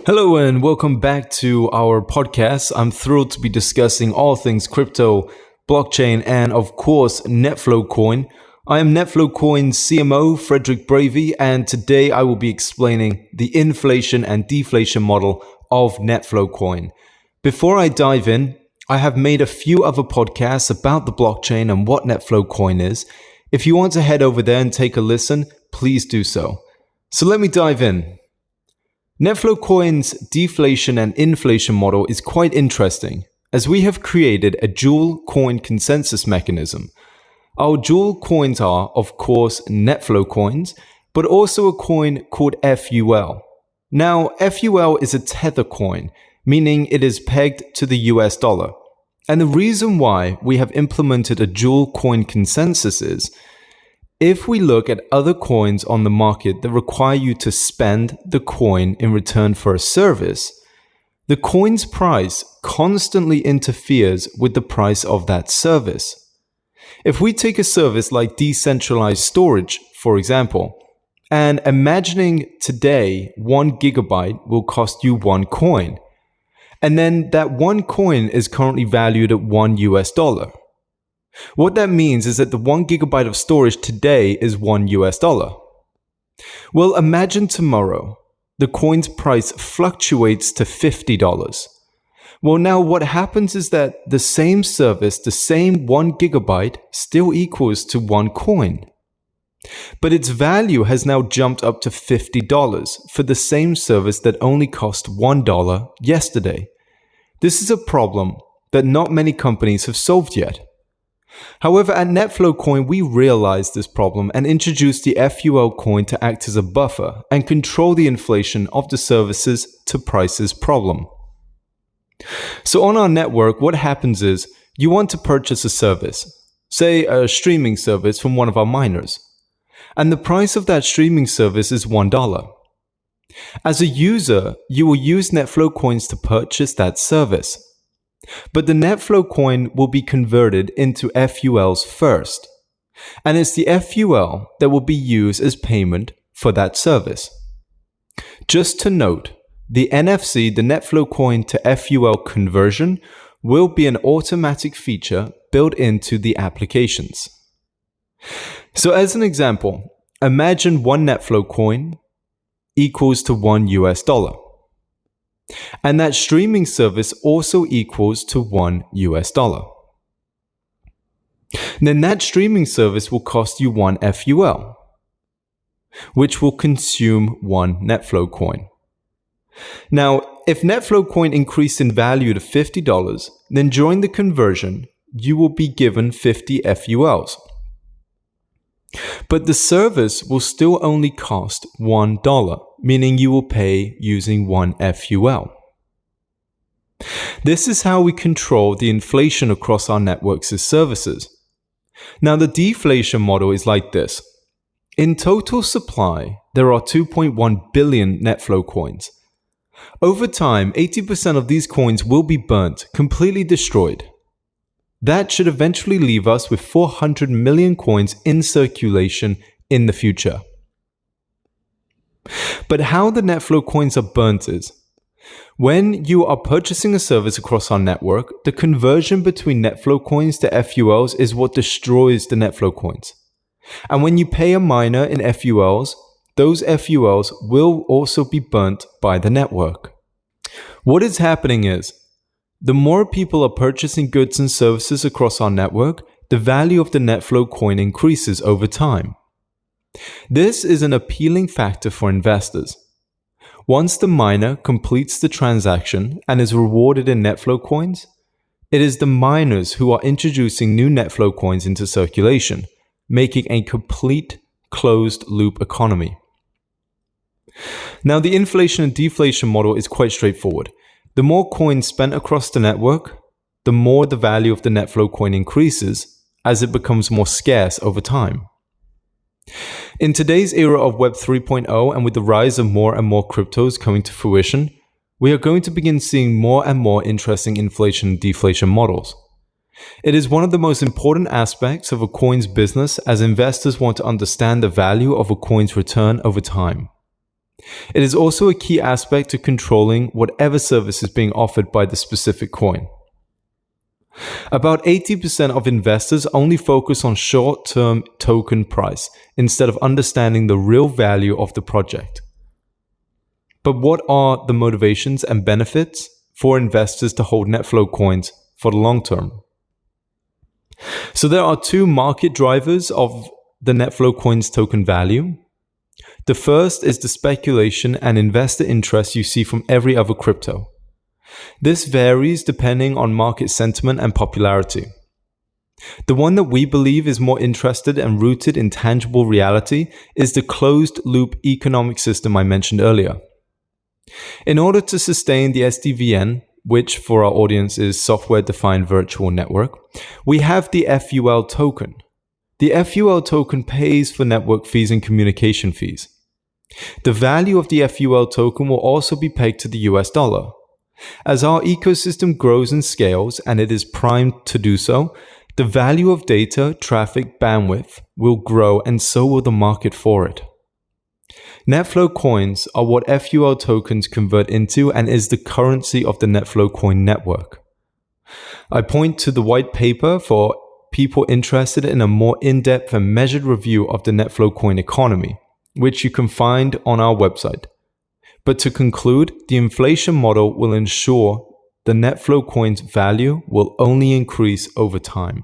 Hello and welcome back to our podcast. I'm thrilled to be discussing all things crypto, blockchain, and of course, NetFlowCoin. I am NetFlowCoin CMO, Frederick Bravey, and today I will be explaining the inflation and deflation model of NetFlowCoin. Before I dive in, I have made a few other podcasts about the blockchain and what NetFlowCoin is. If you want to head over there and take a listen, please do so. So let me dive in. NetFlowCoin's deflation and inflation model is quite interesting, as we have created a dual coin consensus mechanism. Our dual coins are, of course, NetFlow coins, but also a coin called FUL. Now, FUL is a tether coin, meaning it is pegged to the US dollar. And the reason why we have implemented a dual coin consensus is, if we look at other coins on the market that require you to spend the coin in return for a service, the coin's price constantly interferes with the price of that service. If we take a service like decentralized storage, for example, and imagining today 1 gigabyte will cost you 1 coin, and then that 1 coin is currently valued at $1 US. What that means is that the 1 gigabyte of storage today is $1 US. Well, imagine tomorrow, the coin's price fluctuates to $50. Well, now what happens is that the same service, the same 1 gigabyte still equals to 1 coin. But its value has now jumped up to $50 for the same service that only cost $1 yesterday. This is a problem that not many companies have solved yet. However, at NetFlowCoin, we realized this problem and introduced the FUL coin to act as a buffer and control the inflation of the services to prices problem. So on our network, what happens is you want to purchase a service, say a streaming service from one of our miners, and the price of that streaming service is $1. As a user, you will use NetFlow coins to purchase that service. But the NetFlow coin will be converted into FULs first, and it's the FUL that will be used as payment for that service. Just to note, the NFC, the NetFlow coin to FUL conversion, will be an automatic feature built into the applications. So as an example, imagine 1 NetFlow coin equals to $1 US. And that streaming service also equals to $1 US. Then that streaming service will cost you 1 FUL, which will consume 1 NetFlow coin. Now, if NetFlow coin increased in value to $50, then during the conversion, you will be given 50 FULs. But the service will still only cost $1, meaning you will pay using 1 FUL. This is how we control the inflation across our networks as services. Now, the deflation model is like this. In total supply, there are 2.1 billion NetFlow coins. Over time, 80% of these coins will be burnt, completely destroyed. That should eventually leave us with 400 million coins in circulation in the future. But how the NetFlow coins are burnt is, when you are purchasing a service across our network, the conversion between NetFlow coins to FULs is what destroys the NetFlow coins. And when you pay a miner in FULs, those FULs will also be burnt by the network. What is happening is, the more people are purchasing goods and services across our network, the value of the NetFlow coin increases over time. This is an appealing factor for investors. Once the miner completes the transaction and is rewarded in NetFlow coins, it is the miners who are introducing new NetFlow coins into circulation, making a complete closed-loop economy. Now, the inflation and deflation model is quite straightforward. The more coins spent across the network, the more the value of the NetFlow coin increases as it becomes more scarce over time. In today's era of Web 3.0 and with the rise of more and more cryptos coming to fruition, we are going to begin seeing more and more interesting inflation and deflation models. It is one of the most important aspects of a coin's business as investors want to understand the value of a coin's return over time. It is also a key aspect to controlling whatever service is being offered by the specific coin. About 80% of investors only focus on short-term token price instead of understanding the real value of the project. But what are the motivations and benefits for investors to hold NetFlow coins for the long term? So there are two market drivers of the NetFlow coin's token value. The first is the speculation and investor interest you see from every other crypto. This varies depending on market sentiment and popularity. The one that we believe is more interested and rooted in tangible reality is the closed-loop economic system I mentioned earlier. In order to sustain the SDVN, which for our audience is Software-Defined Virtual Network, we have the FUL token. The FUL token pays for network fees and communication fees. The value of the FUL token will also be pegged to the US dollar. As our ecosystem grows and scales, and it is primed to do so, the value of data, traffic, bandwidth will grow, and so will the market for it. NetFlow coins are what FUL tokens convert into and is the currency of the NetFlow coin network. I point to the white paper for people interested in a more in-depth and measured review of the NetFlow coin economy, which you can find on our website. But to conclude, the inflation model will ensure the NetFlow coin's value will only increase over time.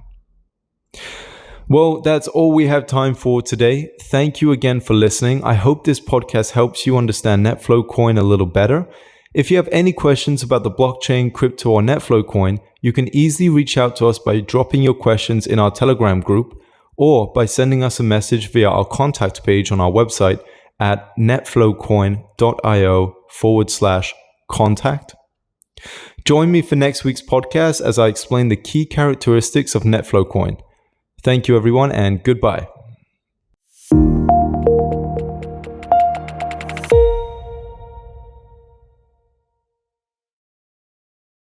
Well, that's all we have time for today. Thank you again for listening. I hope this podcast helps you understand NetFlow coin a little better. If you have any questions about the blockchain, crypto, or NetFlow coin, you can easily reach out to us by dropping your questions in our Telegram group or by sending us a message via our contact page on our website at netflowcoin.io/contact. Join me for next week's podcast as I explain the key characteristics of NetFlow coin. Thank you everyone and goodbye.